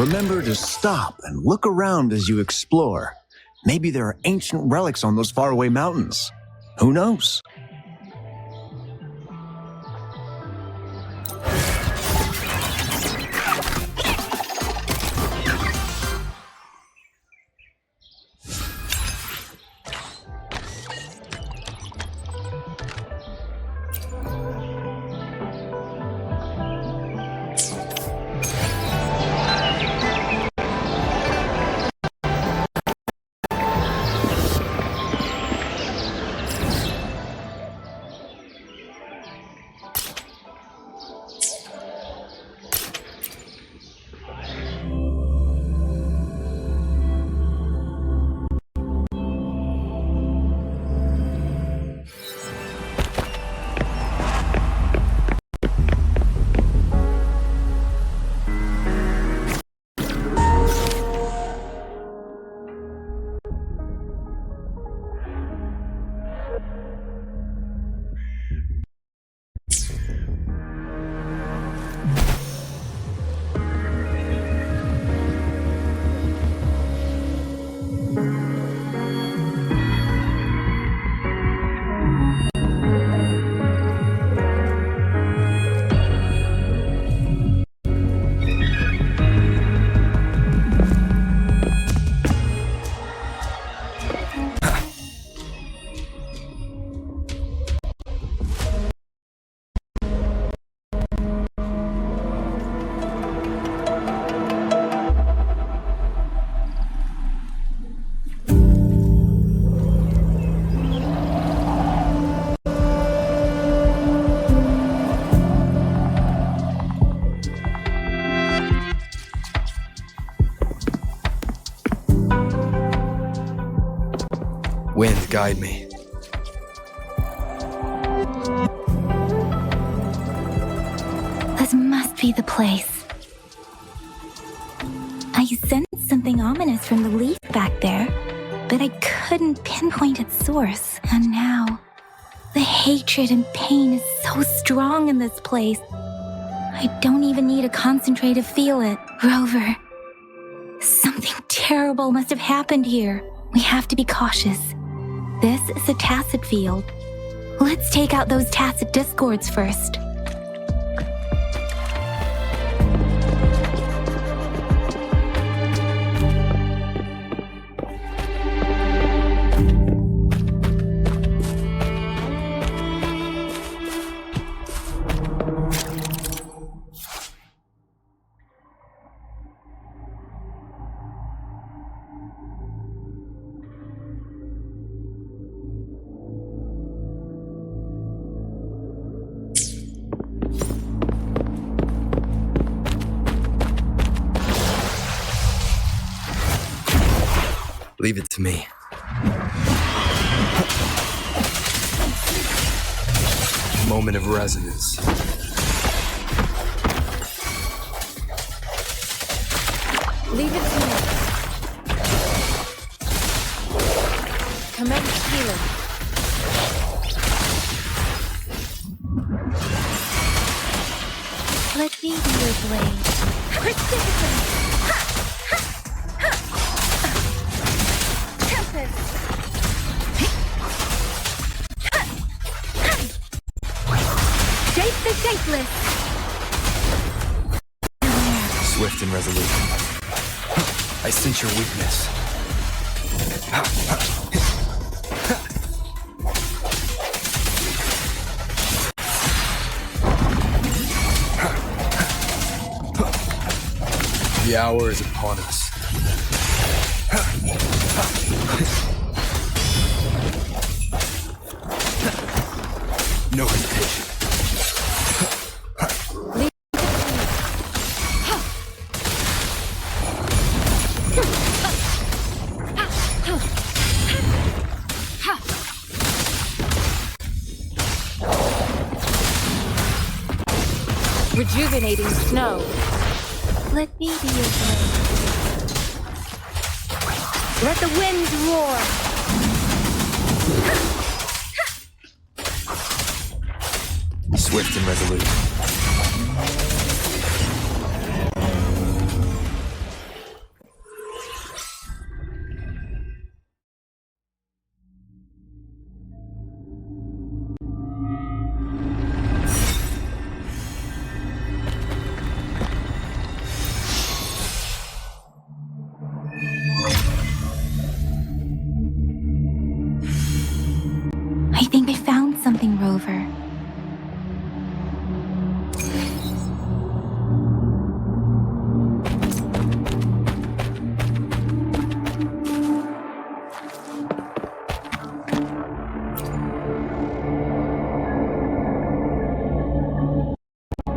Remember to stop and look around as you explore. Maybe there are ancient relics on those faraway mountains. Who knows? Wind, guide me. This must be the place. I sensed something ominous from the leaf back there, but I couldn't pinpoint its source. And now, the hatred and pain is so strong in this place. I don't even need to concentrate to feel it. Rover, something terrible must have happened here. We have to be cautious. This is a tacit field. Let's take out those tacit discords first. Leave it to me. Moment of resonance. Leave it to me. Commence healing. Let me be your blade. Precipitate! Shape the shapeless! Swift and resolute. I sense your weakness. The hour is upon us. No hesitation. Rejuvenating snow. Let me be your blade. Let the winds roar. Swift and resolute.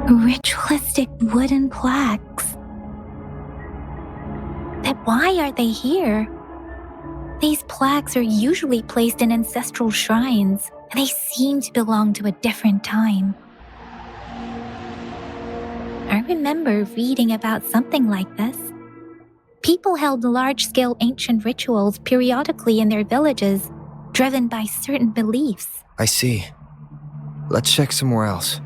Ritualistic wooden plaques. But why are they here? These plaques are usually placed in ancestral shrines, and they seem to belong to a different time. I remember reading about something like this. People held large-scale ancient rituals periodically in their villages, driven by certain beliefs. I see. Let's check somewhere else.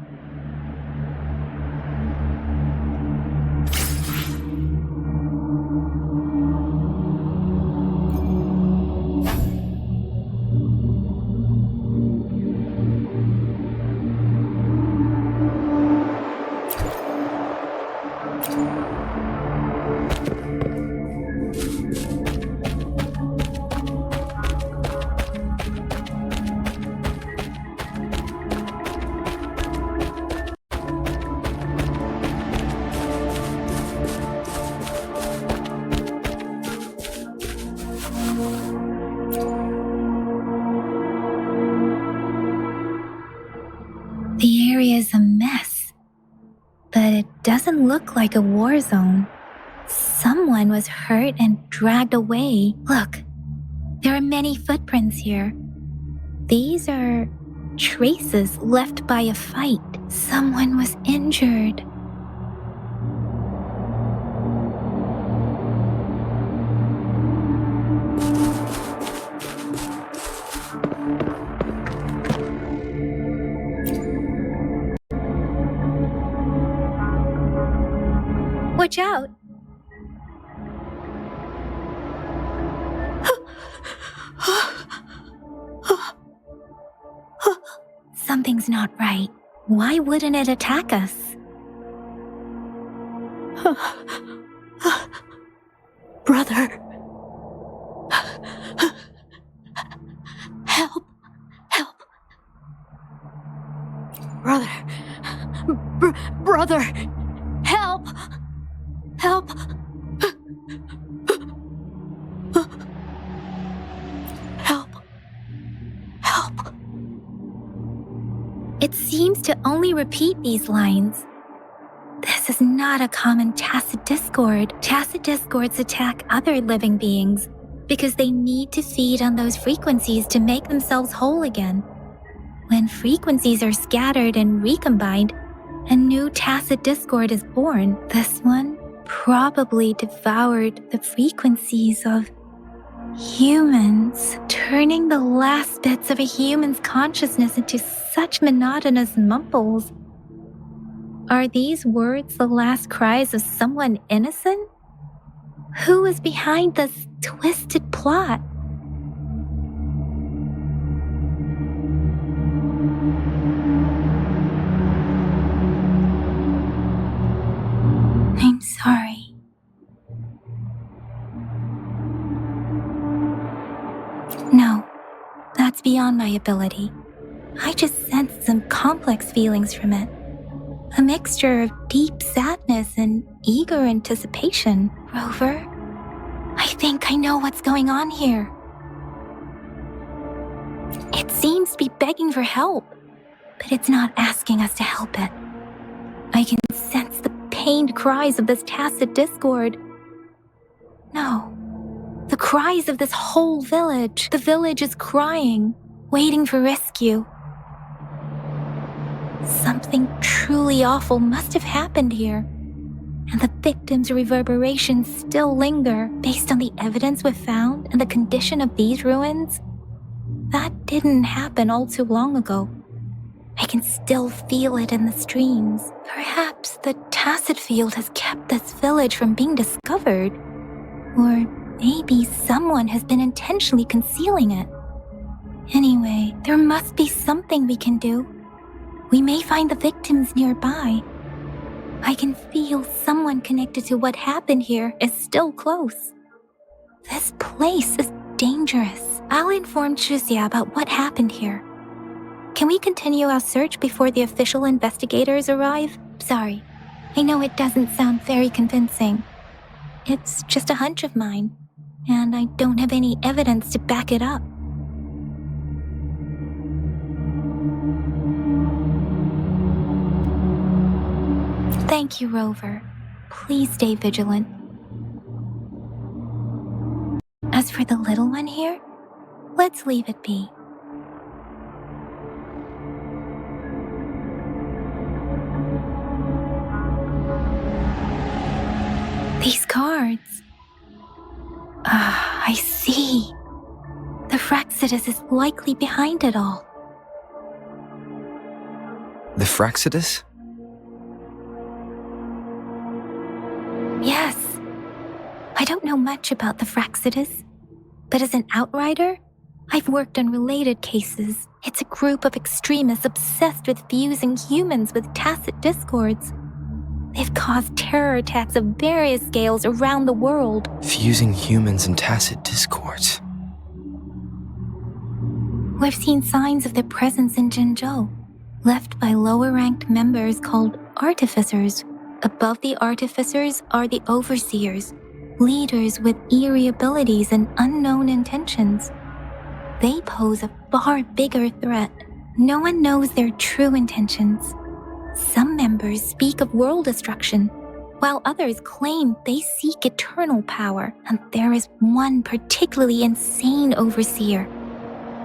The area is a mess, but it doesn't look like a war zone. Someone was hurt and dragged away. Look, there are many footprints here. These are traces left by a fight. Someone was injured. Watch out! Something's not right. Why wouldn't it attack us? Brother. Help. Help. Brother. Brother. Help. Help. Help. Help. It seems to only repeat these lines. This is not a common tacit discord. Tacit discords attack other living beings because they need to feed on those frequencies to make themselves whole again. When frequencies are scattered and recombined, a new tacit discord is born. This one probably devoured the frequencies of humans, turning the last bits of a human's consciousness into such monotonous mumbles. Are these words the last cries of someone innocent? Who is behind this twisted plot? I'm sorry. No, that's beyond my ability. I just sensed some complex feelings from it. A mixture of deep sadness and eager anticipation. Rover, I think I know what's going on here. It seems to be begging for help, but it's not asking us to help it. I can sense the pained cries of this tacit discord. No, the cries of this whole village. The village is crying, waiting for rescue. Something truly awful must have happened here, and the victims' reverberations still linger. Based on the evidence we've found and the condition of these ruins, that didn't happen all too long ago. I can still feel it in the streams. Perhaps the tacit field has kept this village from being discovered, or maybe someone has been intentionally concealing it. Anyway, there must be something we can do. We may find the victims nearby. I can feel someone connected to what happened here is still close. This place is dangerous. I'll inform Shuzia about what happened here. Can we continue our search before the official investigators arrive? Sorry, I know it doesn't sound very convincing. It's just a hunch of mine, and I don't have any evidence to back it up. Thank you, Rover. Please stay vigilant. As for the little one here, let's leave it be. These cards. I see. The Fraxidus is likely behind it all. The Fraxidus? Yes. I don't know much about the Fraxidus, but as an outrider, I've worked on related cases. It's a group of extremists obsessed with fusing humans with tacit discords. They've caused terror attacks of various scales around the world. Fusing humans and tacit discords. We've seen signs of their presence in Jinzhou, left by lower-ranked members called artificers. Above the artificers are the overseers, leaders with eerie abilities and unknown intentions. They pose a far bigger threat. No one knows their true intentions. Some members speak of world destruction, while others claim they seek eternal power, and there is one particularly insane overseer.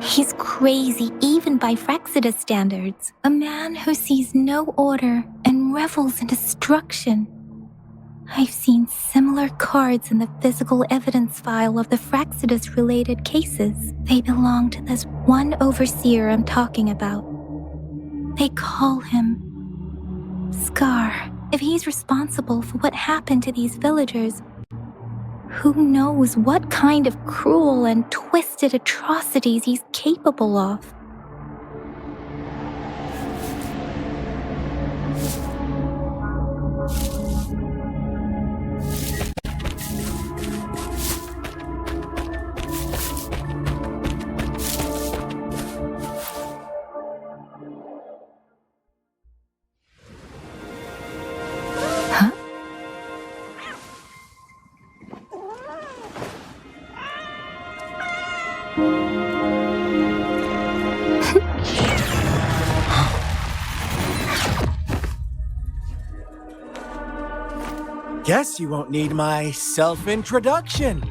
He's crazy even by Fraxidus standards, a man who sees no order and revels in destruction. I've seen similar cards in the physical evidence file of the Fraxidus-related cases. They belong to this one overseer I'm talking about. They call him Scar. If he's responsible for what happened to these villagers, who knows what kind of cruel and twisted atrocities he's capable of? Guess you won't need my self-introduction.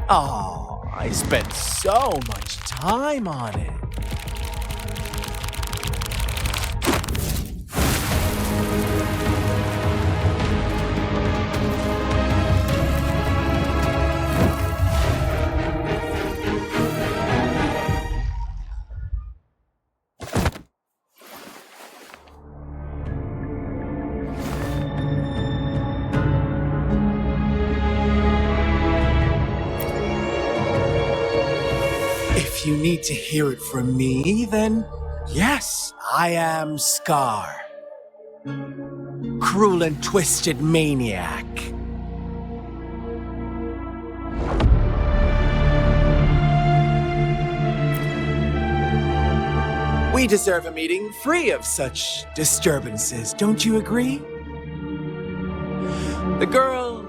Oh, I spent so much time on it. If you need to hear it from me, then yes, I am Scar. Cruel and twisted maniac. We deserve a meeting free of such disturbances, don't you agree? The girl,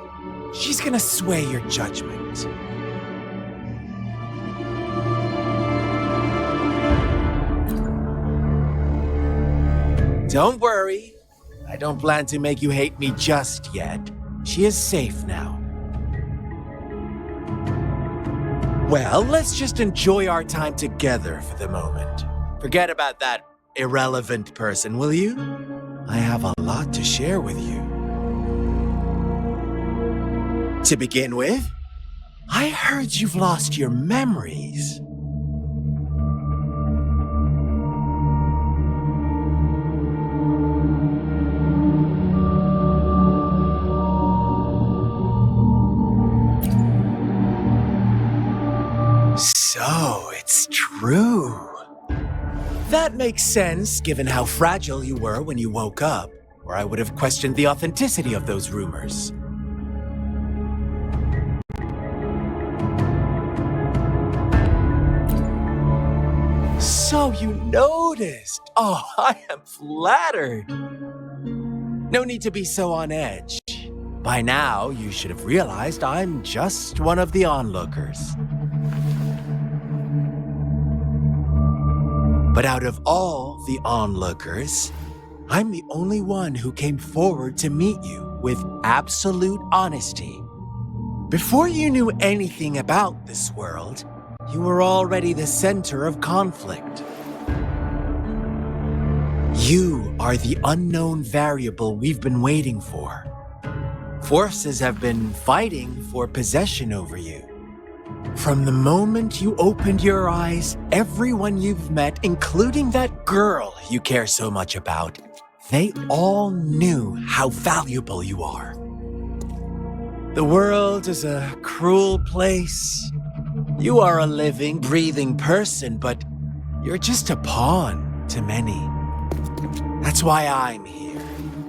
she's gonna sway your judgment. Don't worry. I don't plan to make you hate me just yet. She is safe now. Well, let's just enjoy our time together for the moment. Forget about that irrelevant person, will you? I have a lot to share with you. To begin with, I heard you've lost your memories. So, it's true. That makes sense, given how fragile you were when you woke up, or I would have questioned the authenticity of those rumors. So you noticed. Oh, I am flattered. No need to be so on edge. By now, you should have realized I'm just one of the onlookers. But out of all the onlookers, I'm the only one who came forward to meet you with absolute honesty. Before you knew anything about this world, you were already the center of conflict. You are the unknown variable we've been waiting for. Forces have been fighting for possession over you. From the moment you opened your eyes, everyone you've met, including that girl you care so much about, they all knew how valuable you are. The world is a cruel place. You are a living, breathing person, but you're just a pawn to many. That's why I'm here,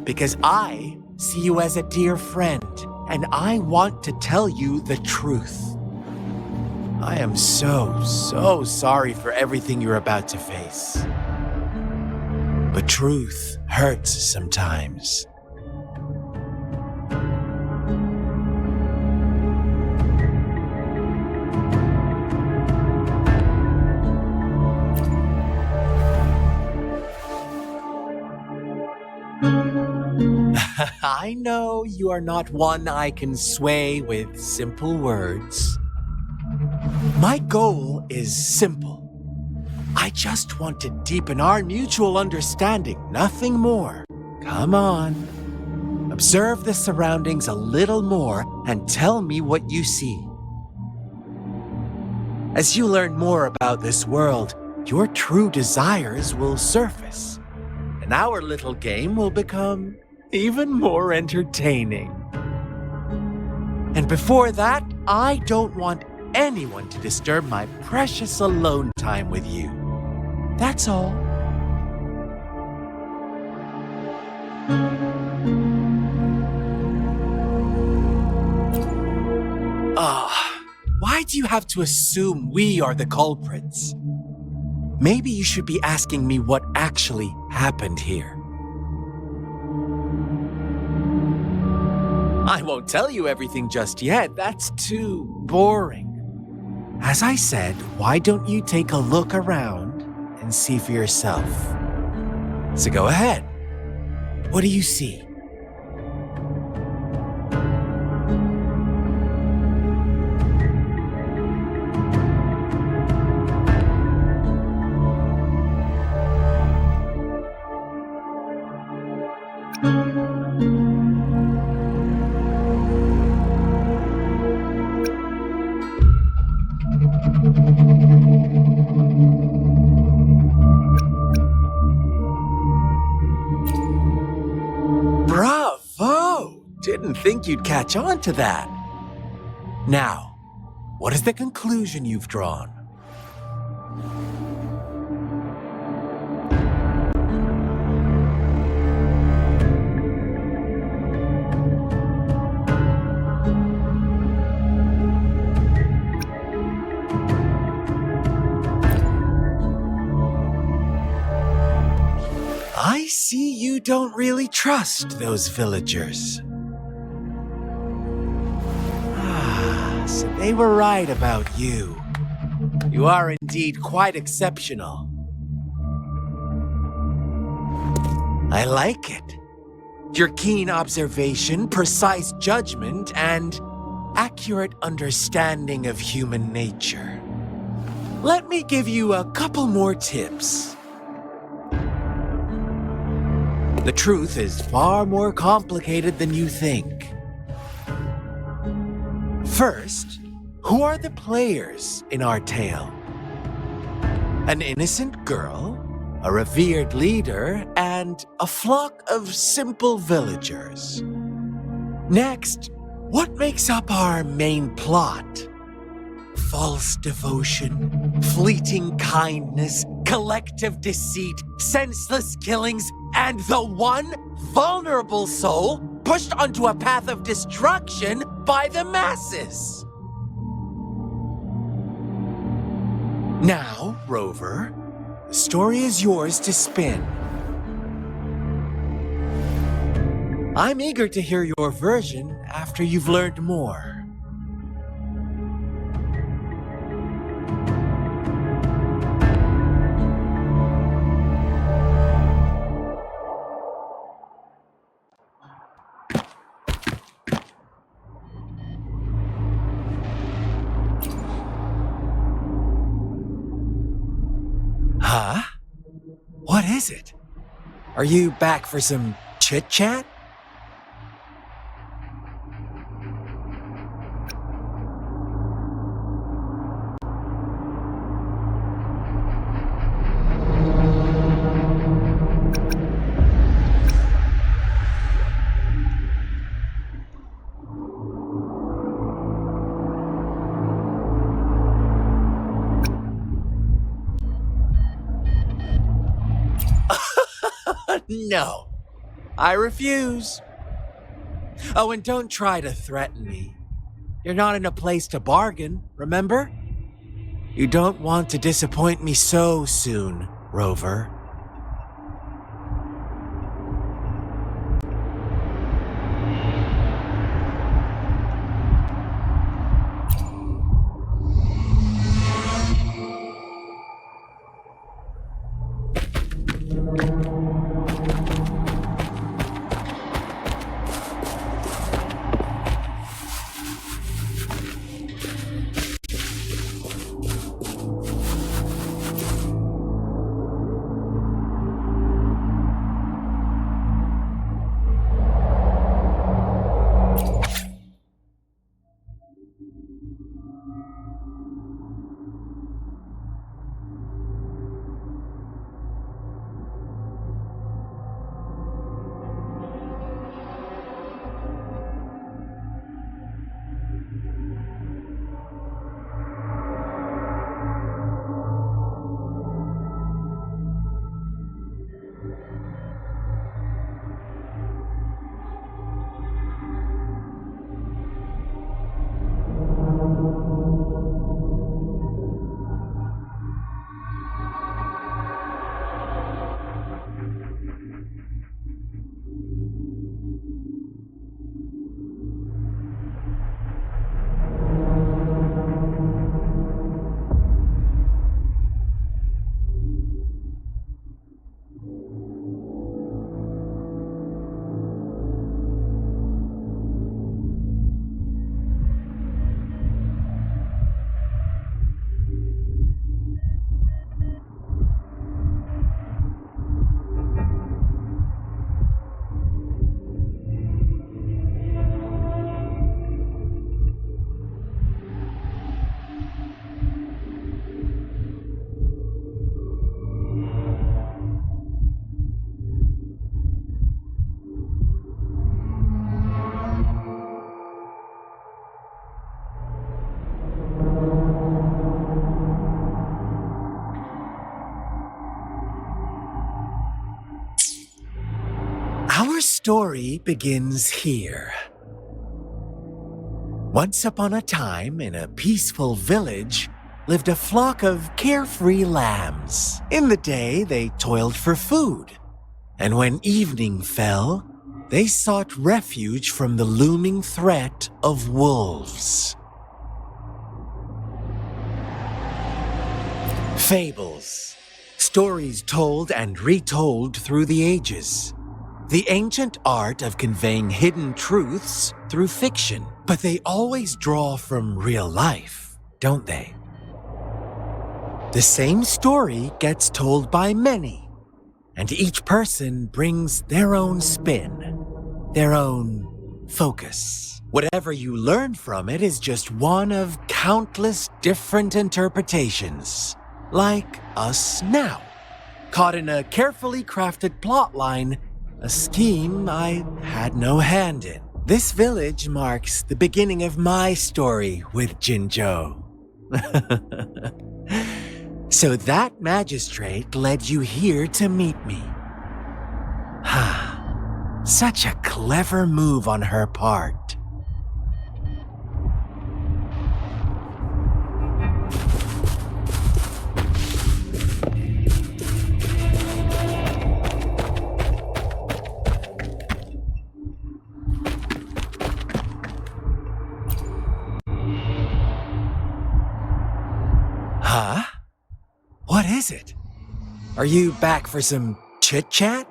because I see you as a dear friend, and I want to tell you the truth. I am so sorry for everything you're about to face. But truth hurts sometimes. I know you are not one I can sway with simple words. My goal is simple. I just want to deepen our mutual understanding, nothing more. Come on. Observe the surroundings a little more and tell me what you see. As you learn more about this world, your true desires will surface, and our little game will become even more entertaining. And before that, I don't want anyone to disturb my precious alone time with you. That's all. Why do you have to assume we are the culprits? Maybe you should be asking me what actually happened here. I won't tell you everything just yet. That's too boring. As I said, why don't you take a look around and see for yourself? So go ahead. What do you see? Bravo! Didn't think you'd catch on to that. Now, what is the conclusion you've drawn? I see you don't really trust those villagers. So they were right about you. You are indeed quite exceptional. I like it. Your keen observation, precise judgment, and accurate understanding of human nature. Let me give you a couple more tips. The truth is far more complicated than you think. First, who are the players in our tale? An innocent girl, a revered leader, and a flock of simple villagers. Next, what makes up our main plot? False devotion, fleeting kindness, collective deceit, senseless killings, and the one vulnerable soul pushed onto a path of destruction by the masses. Now, Rover, the story is yours to spin. I'm eager to hear your version after you've learned more. Huh? What is it? Are you back for some chit-chat? No, I refuse. Oh, and don't try to threaten me. You're not in a place to bargain, remember? You don't want to disappoint me so soon, Rover. Our story begins here. Once upon a time, in a peaceful village, lived a flock of carefree lambs. In the day, they toiled for food, and when evening fell, they sought refuge from the looming threat of wolves. Fables. Stories told and retold through the ages. The ancient art of conveying hidden truths through fiction. But they always draw from real life, don't they? The same story gets told by many, and each person brings their own spin, their own focus. Whatever you learn from it is just one of countless different interpretations, like us now, caught in a carefully crafted plotline, a scheme I had no hand in. This village marks the beginning of my story with Jinzhou. So that magistrate led you here to meet me. Such a clever move on her part. Huh? What is it? Are you back for some chit-chat?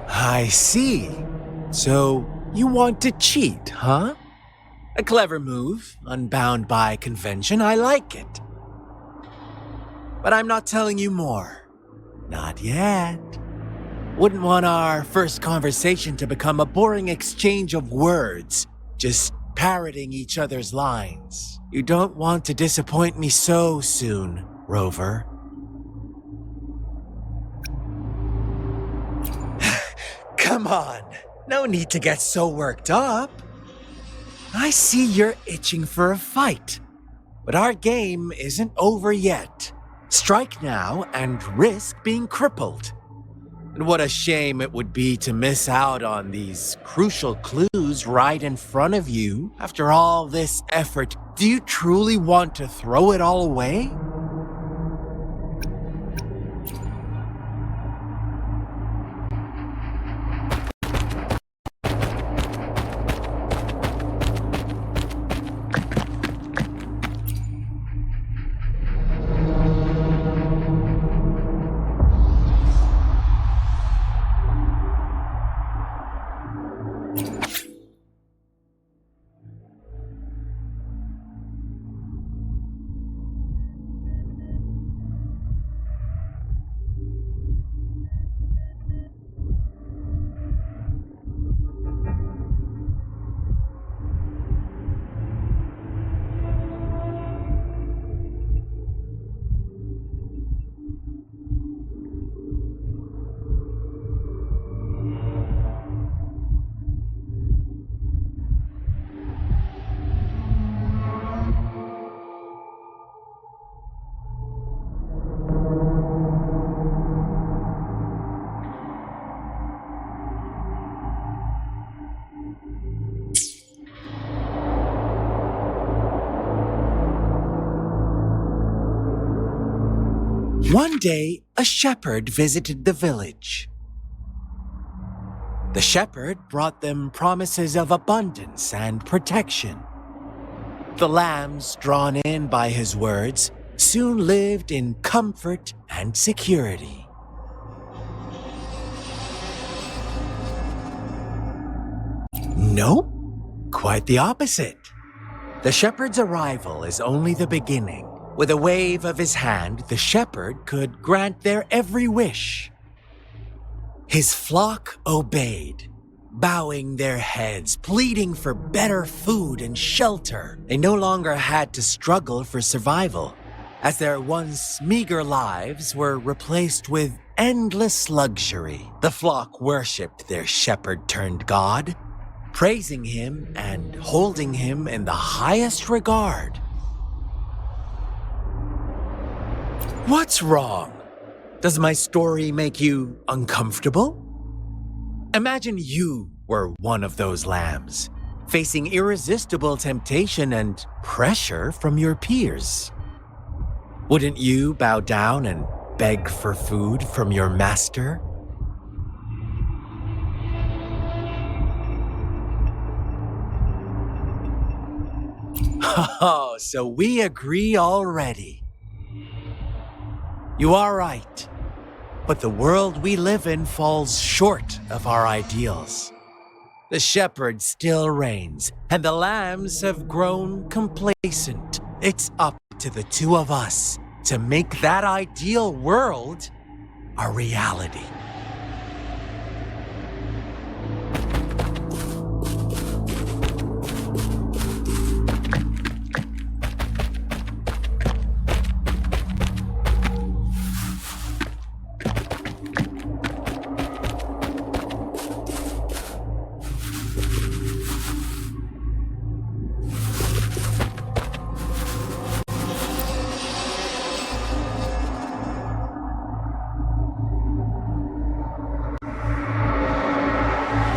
I see. So, you want to cheat, huh? A clever move, unbound by convention. I like it. But I'm not telling you more. Not yet. Wouldn't want our first conversation to become a boring exchange of words, just parroting each other's lines. You don't want to disappoint me so soon, Rover. Come on, no need to get so worked up. I see you're itching for a fight, but our game isn't over yet. Strike now and risk being crippled. And what a shame it would be to miss out on these crucial clues right in front of you. After all this effort, do you truly want to throw it all away? One day, a shepherd visited the village. The shepherd brought them promises of abundance and protection. The lambs, drawn in by his words, soon lived in comfort and security. Nope, quite the opposite. The shepherd's arrival is only the beginning. With a wave of his hand, the shepherd could grant their every wish. His flock obeyed, bowing their heads, pleading for better food and shelter. They no longer had to struggle for survival, as their once meager lives were replaced with endless luxury. The flock worshipped their shepherd-turned-god, praising him and holding him in the highest regard. What's wrong? Does my story make you uncomfortable? Imagine you were one of those lambs, facing irresistible temptation and pressure from your peers. Wouldn't you bow down and beg for food from your master? Oh, so we agree already. You are right, but the world we live in falls short of our ideals. The shepherd still reigns, and the lambs have grown complacent. It's up to the two of us to make that ideal world a reality.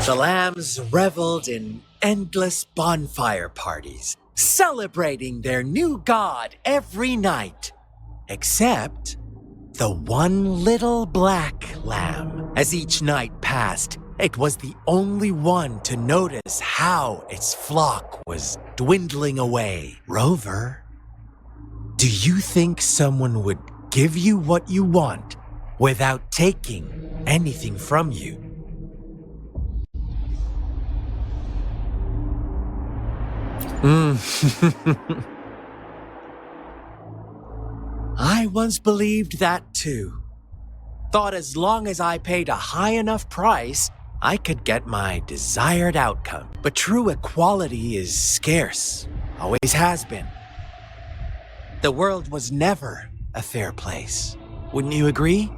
The lambs reveled in endless bonfire parties, celebrating their new god every night, except the one little black lamb. As each night passed, it was the only one to notice how its flock was dwindling away. Rover, do you think someone would give you what you want without taking anything from you? I I once believed that too. Thought as long as I paid a high enough price, I could get my desired outcome. But true equality is scarce, always has been. The world was never a fair place. Wouldn't you agree?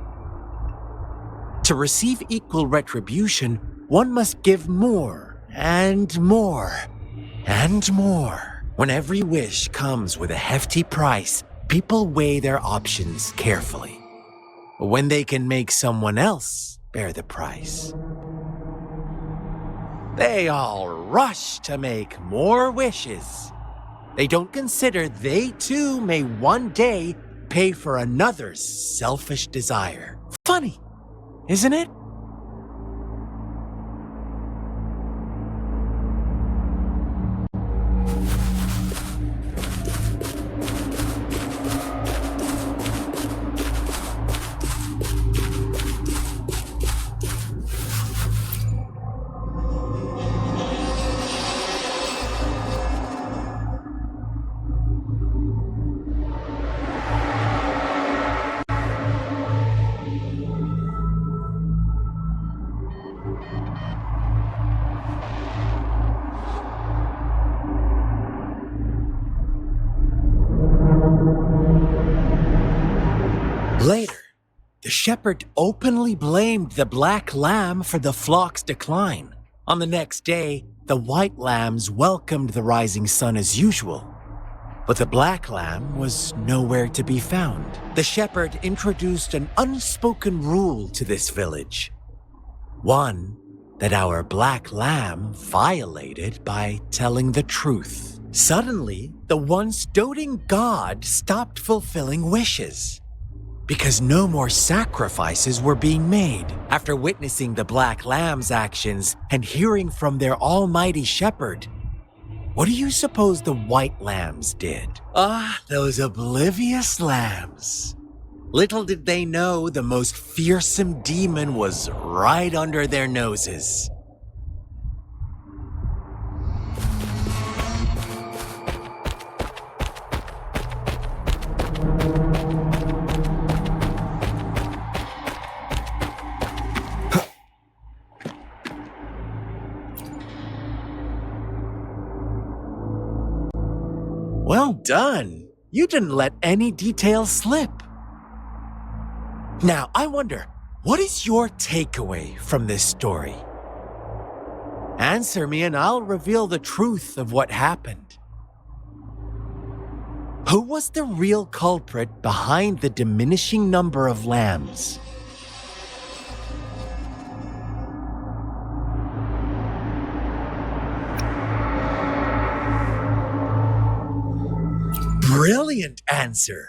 To receive equal retribution, one must give more and more and more. When every wish comes with a hefty price, people weigh their options carefully. When they can make someone else bear the price, they all rush to make more wishes. They don't consider they too may one day pay for another's selfish desire. Funny, isn't it? Later, the shepherd openly blamed the black lamb for the flock's decline. On the next day, the white lambs welcomed the rising sun as usual, but the black lamb was nowhere to be found. The shepherd introduced an unspoken rule to this village, one that our black lamb violated by telling the truth. Suddenly, the once doting god stopped fulfilling wishes, because no more sacrifices were being made. After witnessing the black lamb's actions and hearing from their almighty shepherd, what do you suppose the white lambs did? Those oblivious lambs. Little did they know the most fearsome demon was right under their noses. Well done. You didn't let any details slip. Now, I wonder, what is your takeaway from this story? Answer me and I'll reveal the truth of what happened. Who was the real culprit behind the diminishing number of lambs? Brilliant answer.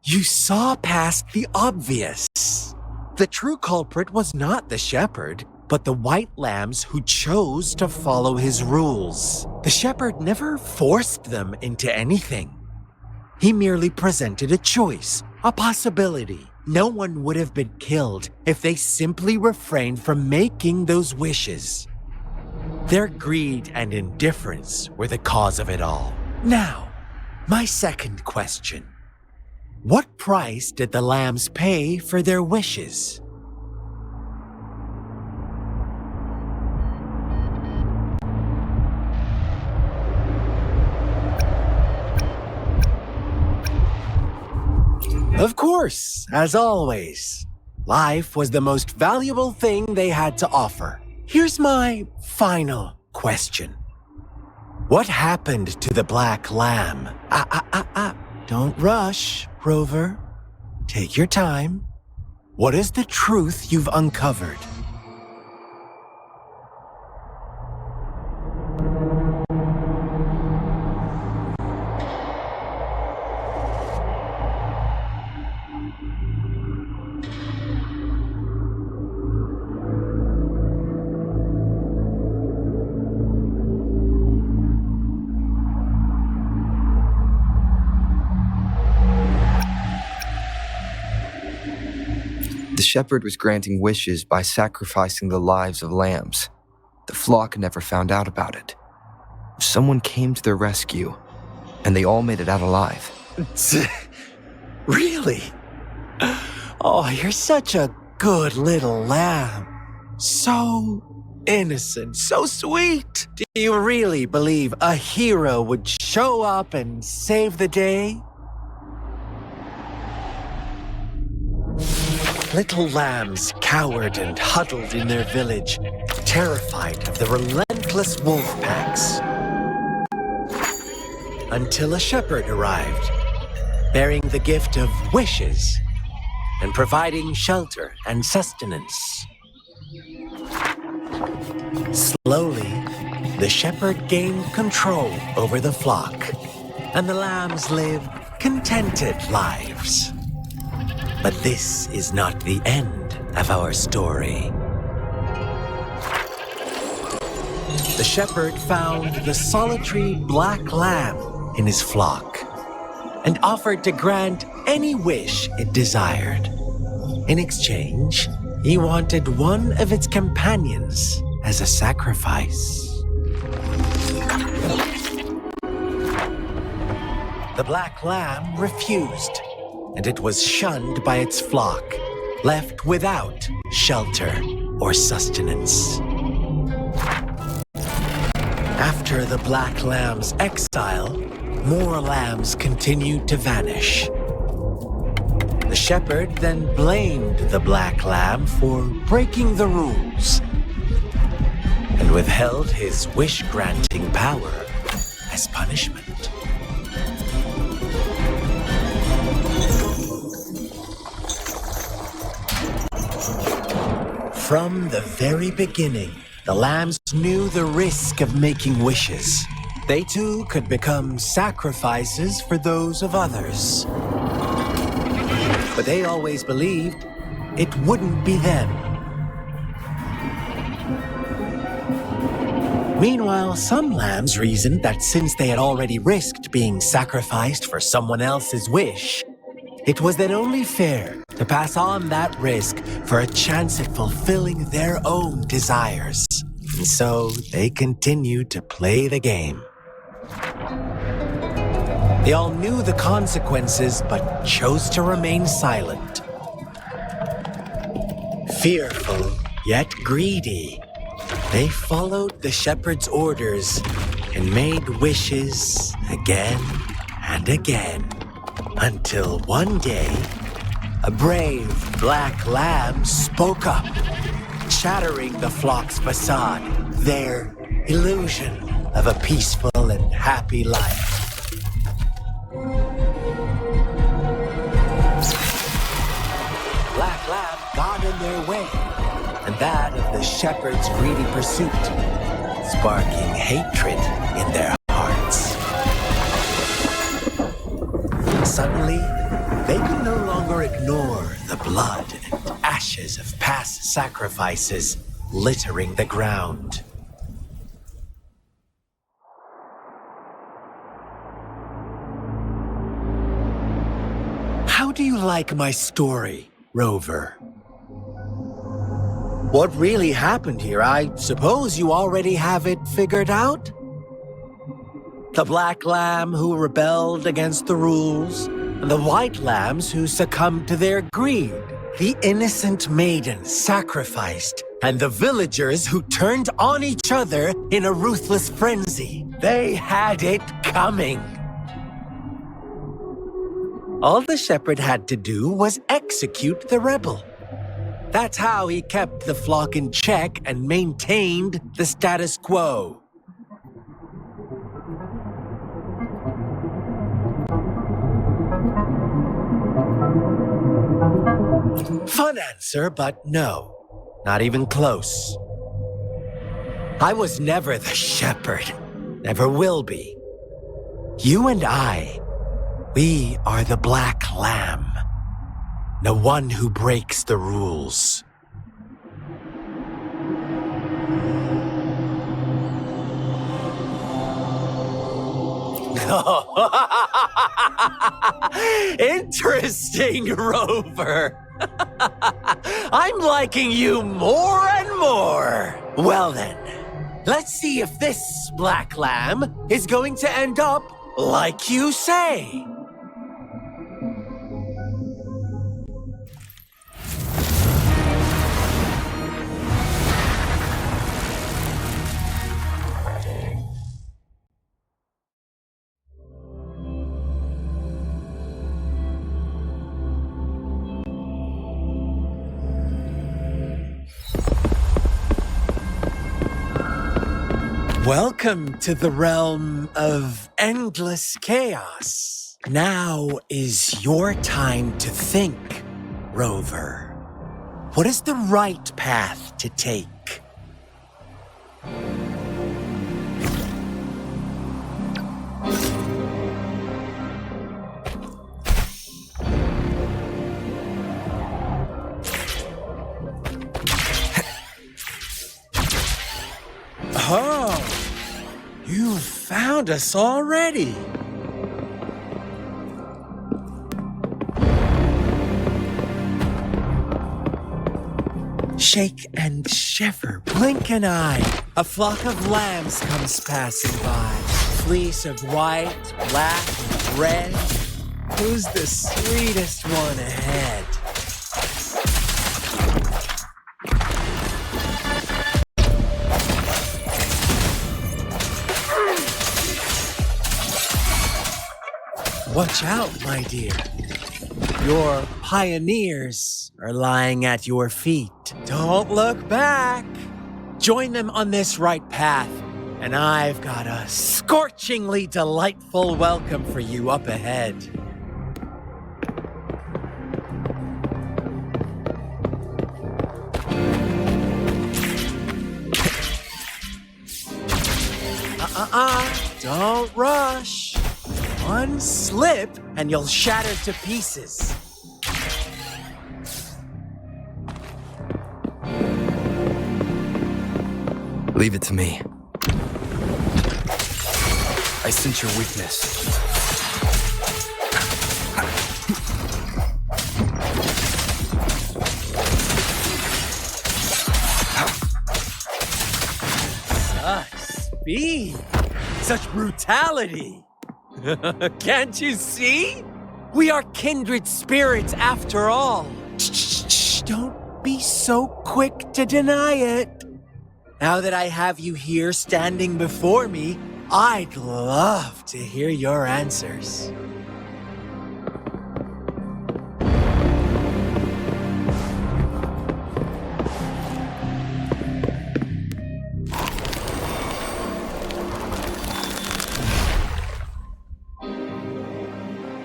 You saw past the obvious. The true culprit was not the shepherd, but the white lambs who chose to follow his rules. The shepherd never forced them into anything. He merely presented a choice, a possibility. No one would have been killed if they simply refrained from making those wishes. Their greed and indifference were the cause of it all. Now, my second question. What price did the lambs pay for their wishes? Of course, as always, life was the most valuable thing they had to offer. Here's my final question. What happened to the black lamb? Don't rush, Rover. Take your time. What is the truth you've uncovered? The shepherd was granting wishes by sacrificing the lives of lambs. The flock never found out about it. Someone came to their rescue, and they all made it out alive. Really? Oh, you're such a good little lamb. So innocent, so sweet. Do you really believe a hero would show up and save the day? Little lambs cowered and huddled in their village, terrified of the relentless wolf packs. Until a shepherd arrived, bearing the gift of wishes and providing shelter and sustenance. Slowly, the shepherd gained control over the flock, and the lambs lived contented lives. But this is not the end of our story. The shepherd found the solitary black lamb in his flock and offered to grant any wish it desired. In exchange, he wanted one of its companions as a sacrifice. The black lamb refused, and it was shunned by its flock, left without shelter or sustenance. After the black lamb's exile, more lambs continued to vanish. The shepherd then blamed the black lamb for breaking the rules and withheld his wish-granting power as punishment. From the very beginning, the lambs knew the risk of making wishes. They too could become sacrifices for those of others. But they always believed it wouldn't be them. Meanwhile, some lambs reasoned that since they had already risked being sacrificed for someone else's wish, it was then only fair to pass on that risk for a chance at fulfilling their own desires. And so they continued to play the game. They all knew the consequences, but chose to remain silent. Fearful, yet greedy, they followed the shepherd's orders and made wishes again and again, until one day, a brave black lamb spoke up, shattering the flock's facade, their illusion of a peaceful and happy life. Black lamb got in their way, and that of the shepherd's greedy pursuit, sparking hatred in their hearts. Suddenly, they could no longer ignore the blood and ashes of past sacrifices littering the ground. How do you like my story, Rover? What really happened here? I suppose you already have it figured out? The black lamb who rebelled against the rules, and the white lambs who succumbed to their greed. The innocent maiden sacrificed, and the villagers who turned on each other in a ruthless frenzy. They had it coming. All the shepherd had to do was execute the rebel. That's how he kept the flock in check and maintained the status quo. Fun answer, but no, not even close. I was never the shepherd, never will be. You and I, we are the black lamb, the one who breaks the rules. Interesting, Rover. I'm liking you more and more. Well then, let's see if this black lamb is going to end up like you say. Welcome to the realm of endless chaos. Now is your time to think, Rover. What is the right path to take? Oh, you found us already. Shake and shiver, blink an eye. A flock of lambs comes passing by. Fleece of white, black, and red. Who's the sweetest one ahead? Watch out, my dear. Your pioneers are lying at your feet. Don't look back. Join them on this right path, and I've got a scorchingly delightful welcome for you up ahead. Don't rush. One slip, and you'll shatter to pieces. Leave it to me. I sense your weakness. Such speed, such brutality. Can't you see? We are kindred spirits after all. Shh, don't be so quick to deny it. Now that I have you here standing before me, I'd love to hear your answers.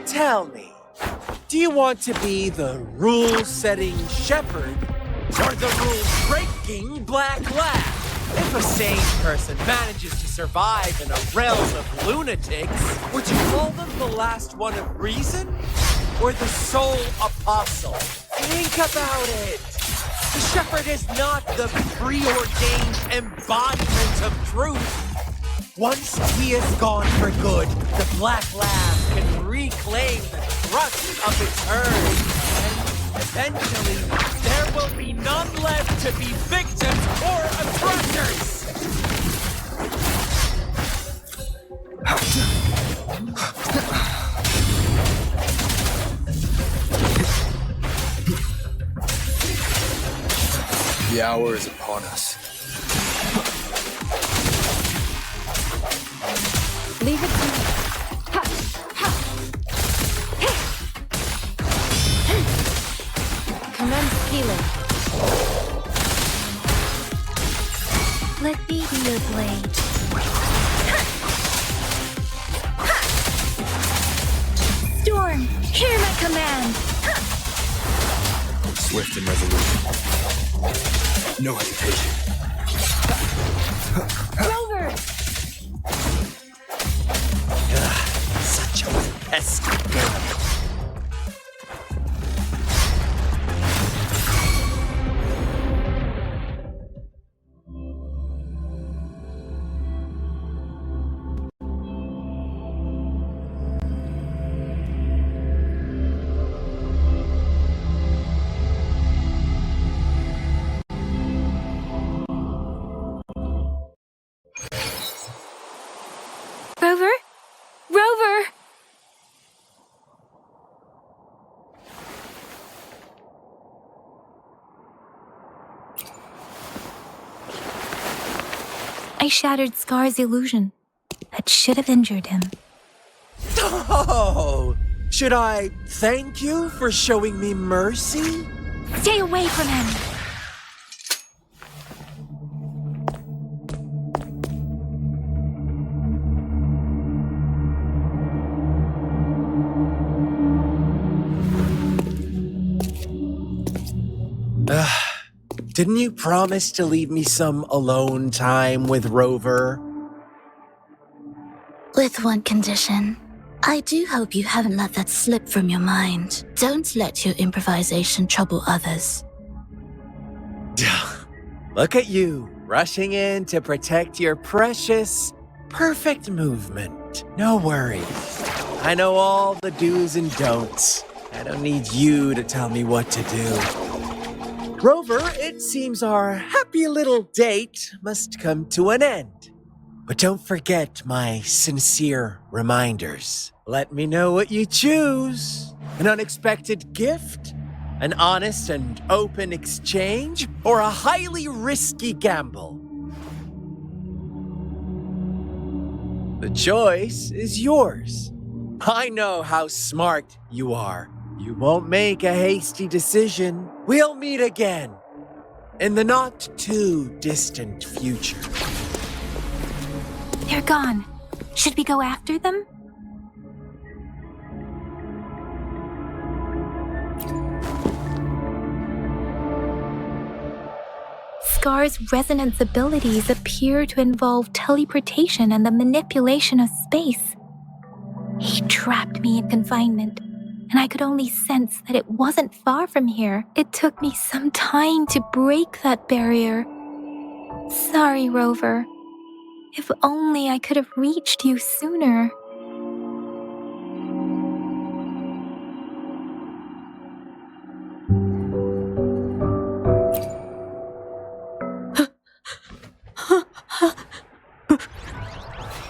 Tell me, do you want to be the rule-setting shepherd or the rule-breaking black lab? If a sane person manages to survive in a realm of lunatics, would you call them the last one of reason or the sole apostle? Think about it. The shepherd is not the preordained embodiment of truth. Once he is gone for good, the black lab can reclaim the trust of its herd. And eventually, there will be none left to be victims or oppressors. The hour is upon us. Leave it to me. Ha! Ha! Commence healing. Let me be your blade. Storm, hear my command. Swift and resolute. No hesitation. Rover! Such a pesky girl. Rover? Rover! I shattered Scar's illusion. That should have injured him. Oh! Should I thank you for showing me mercy? Stay away from him! Didn't you promise to leave me some alone time with Rover? With one condition. I do hope you haven't let that slip from your mind. Don't let your improvisation trouble others. Look at you, rushing in to protect your precious, perfect movement. No worries. I know all the do's and don'ts. I don't need you to tell me what to do. Rover, it seems our happy little date must come to an end. But don't forget my sincere reminders. Let me know what you choose. An unexpected gift? An honest and open exchange? Or a highly risky gamble? The choice is yours. I know how smart you are. You won't make a hasty decision. We'll meet again in the not too distant future. They're gone. Should we go after them? Scar's resonance abilities appear to involve teleportation and the manipulation of space. He trapped me in confinement, and I could only sense that it wasn't far from here. It took me some time to break that barrier. Sorry, Rover. If only I could have reached you sooner.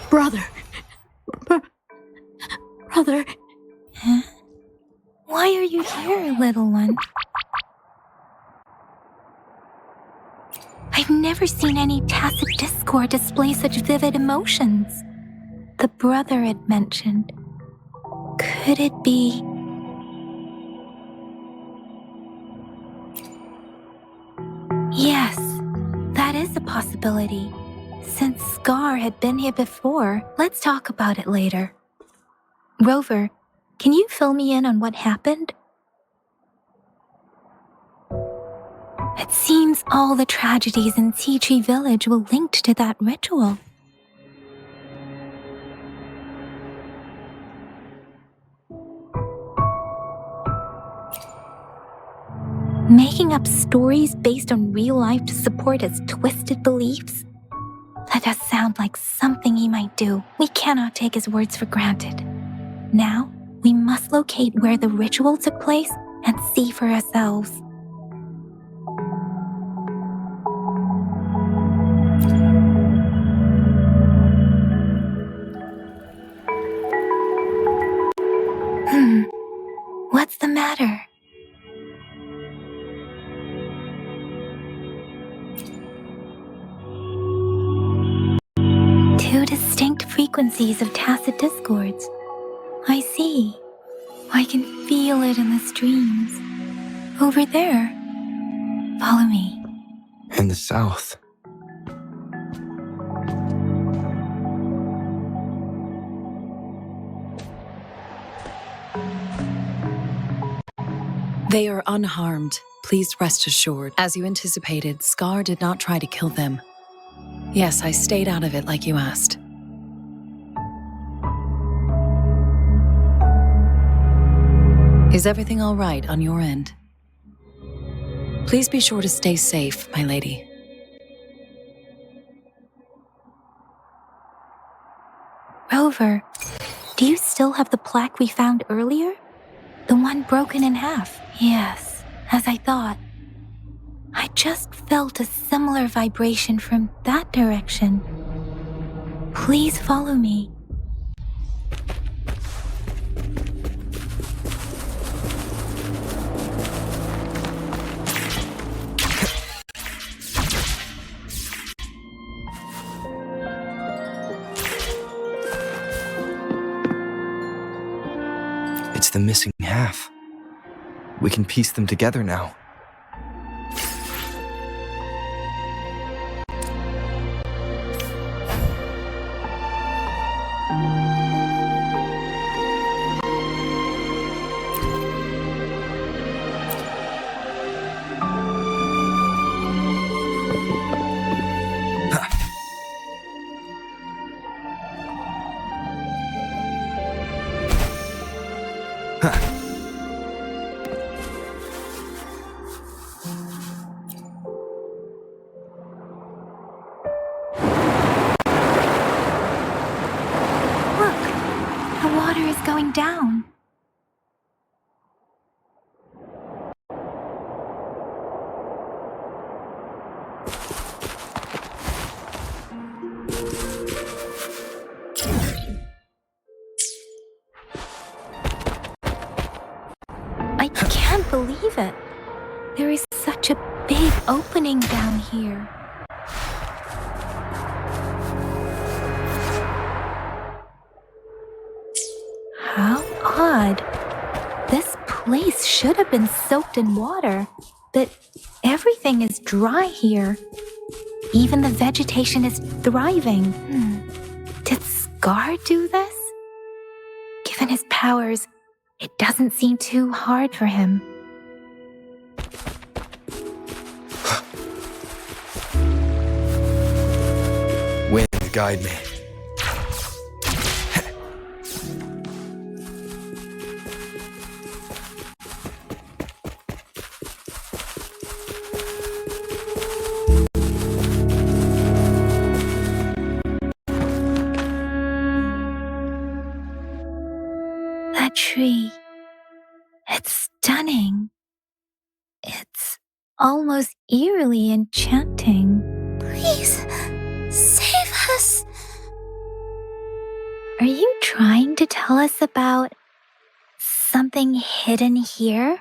Brother. Brother. Huh? Why are you here, little one? I've never seen any tacit discord display such vivid emotions. The brother it mentioned. Could it be... Yes, that is a possibility. Since Scar had been here before, let's talk about it later. Rover, can you fill me in on what happened? It seems all the tragedies in Tea Tree Village were linked to that ritual. Making up stories based on real life to support his twisted beliefs? That does sound like something he might do. We cannot take his words for granted. Now, we must locate where the ritual took place and see for ourselves. What's the matter? Two distinct frequencies of tacit discords. I see. I can feel it in the streams. Over there. Follow me. In the south. They are unharmed. Please rest assured. As you anticipated, Scar did not try to kill them. Yes, I stayed out of it like you asked. Is everything all right on your end? Please be sure to stay safe, my lady. Rover, do you still have the plaque we found earlier? The one broken in half? Yes, as I thought. I just felt a similar vibration from that direction. Please follow me. It's the missing half. We can piece them together now. Look, the water is going down. I can't believe it. There is such a big opening down here. How odd. This place should have been soaked in water, but everything is dry here. Even the vegetation is thriving. Did Scar do this? Given his powers, it doesn't seem too hard for him. Wind, guide me. That tree. It's stunning. It's almost eerily enchanting. Please, save us. Are you trying to tell us about something hidden here?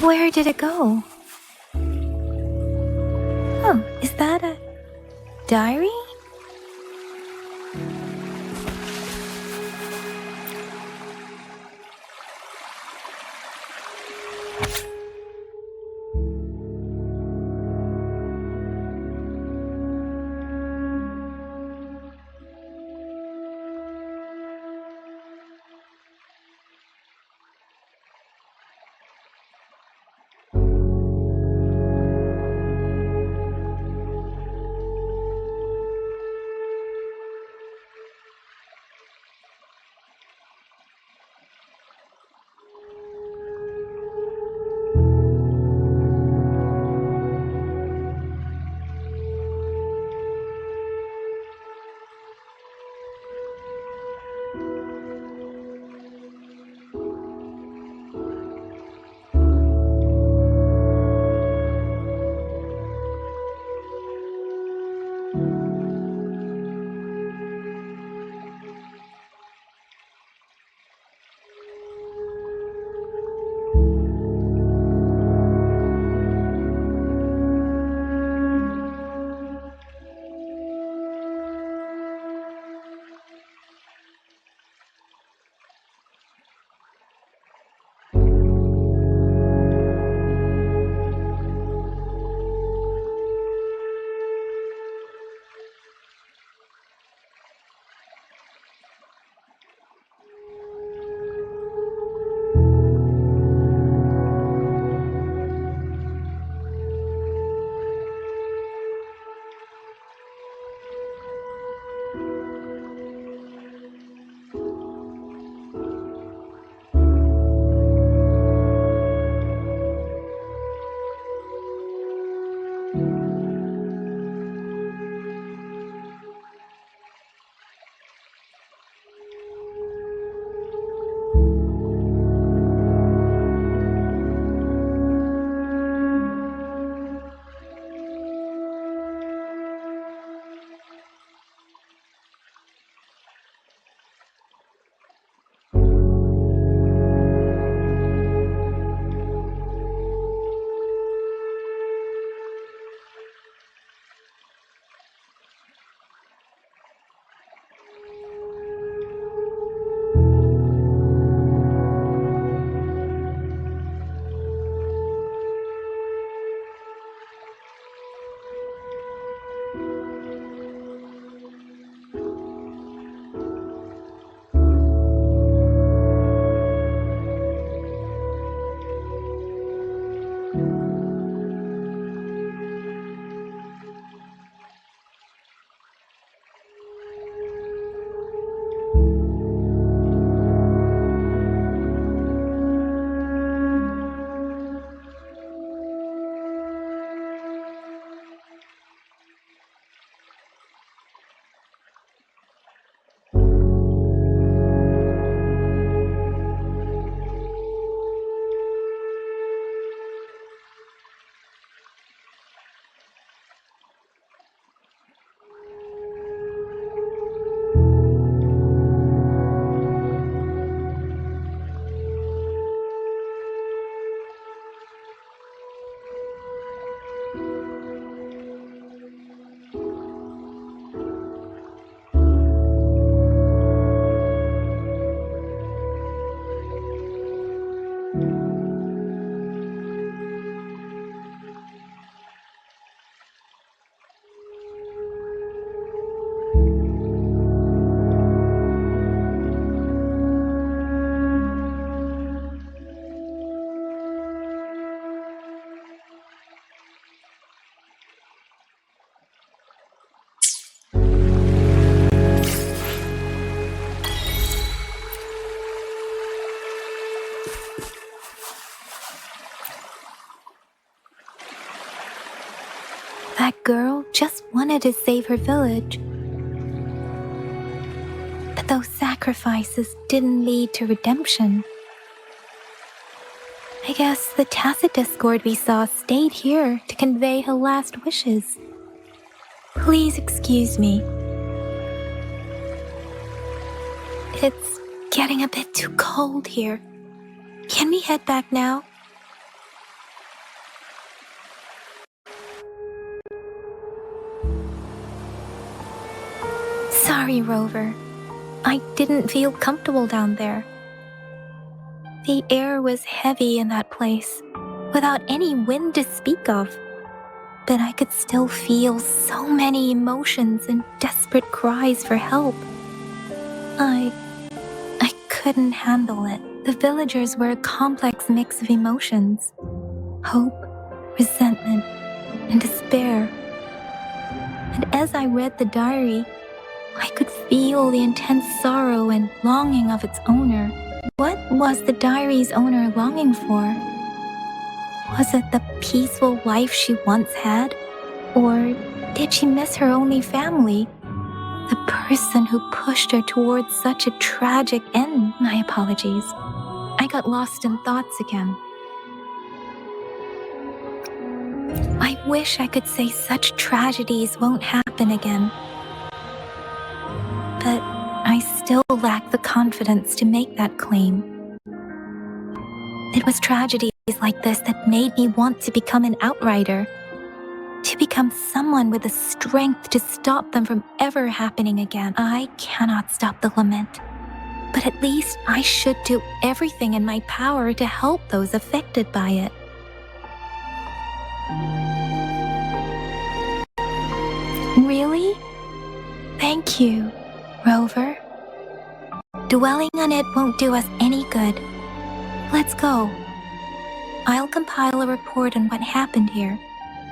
Where did it go? Oh, is that a diary? to save her village. But those sacrifices didn't lead to redemption. I guess the tacit discord we saw stayed here to convey her last wishes. Please excuse me. It's getting a bit too cold here. Can we head back now? Sorry, Rover. I didn't feel comfortable down there. The air was heavy in that place, without any wind to speak of. But I could still feel so many emotions and desperate cries for help. I couldn't handle it. The villagers were a complex mix of emotions. Hope, resentment, and despair. And as I read the diary, I could feel the intense sorrow and longing of its owner. What was the diary's owner longing for? Was it the peaceful life she once had? Or did she miss her only family? The person who pushed her towards such a tragic end. My apologies. I got lost in thoughts again. I wish I could say such tragedies won't happen again. But I still lack the confidence to make that claim. It was tragedies like this that made me want to become an outrider. To become someone with the strength to stop them from ever happening again. I cannot stop the lament, but at least I should do everything in my power to help those affected by it. Really? Thank you, Rover. Dwelling on it won't do us any good. Let's go. I'll compile a report on what happened here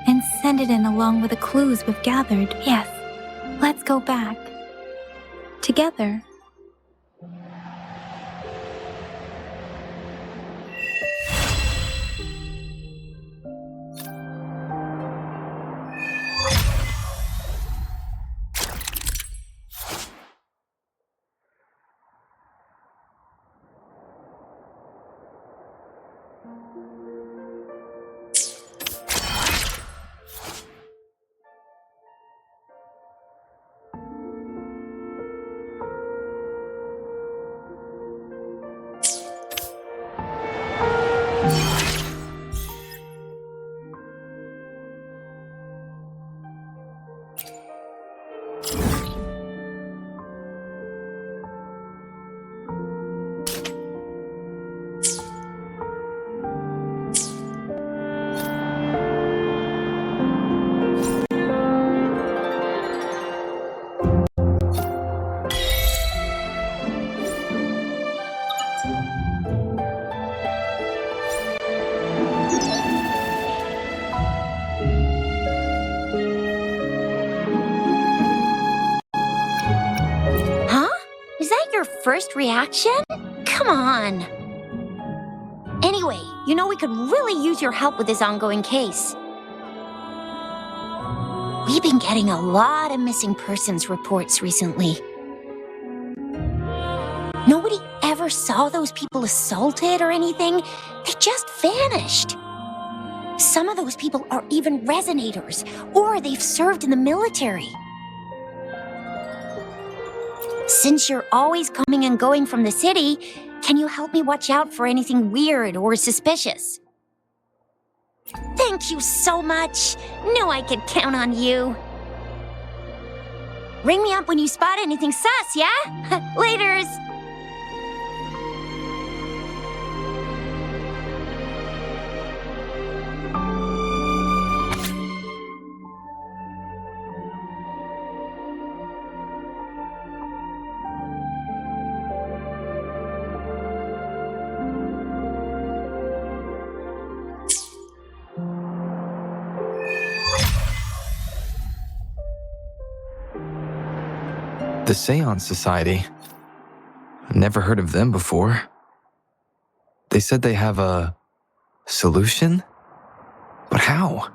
and send it in along with the clues we've gathered. Yes, let's go back. Together. First reaction? Come on. Anyway, you know we could really use your help with this ongoing case. We've been getting a lot of missing persons reports recently. Nobody ever saw those people assaulted or anything. They just vanished. Some of those people are even resonators, or they've served in the military. Since you're always coming and going from the city, can you help me watch out for anything weird or suspicious? Thank you so much. Knew I could count on you. Ring me up when you spot anything sus, yeah? Laters. The Seance Society. Never heard of them before. They said they have a solution? But how?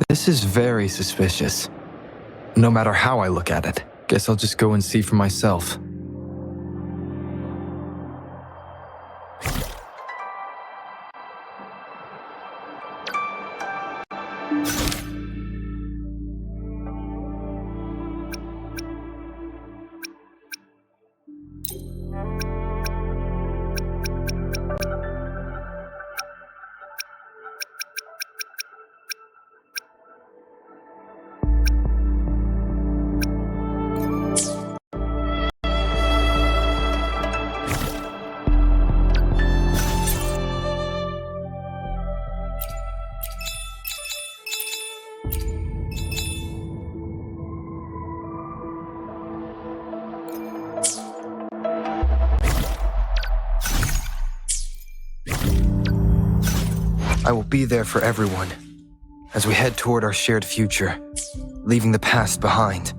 This is very suspicious. No matter how I look at it. Guess I'll just go and see for myself. I will be there for everyone as we head toward our shared future, leaving the past behind.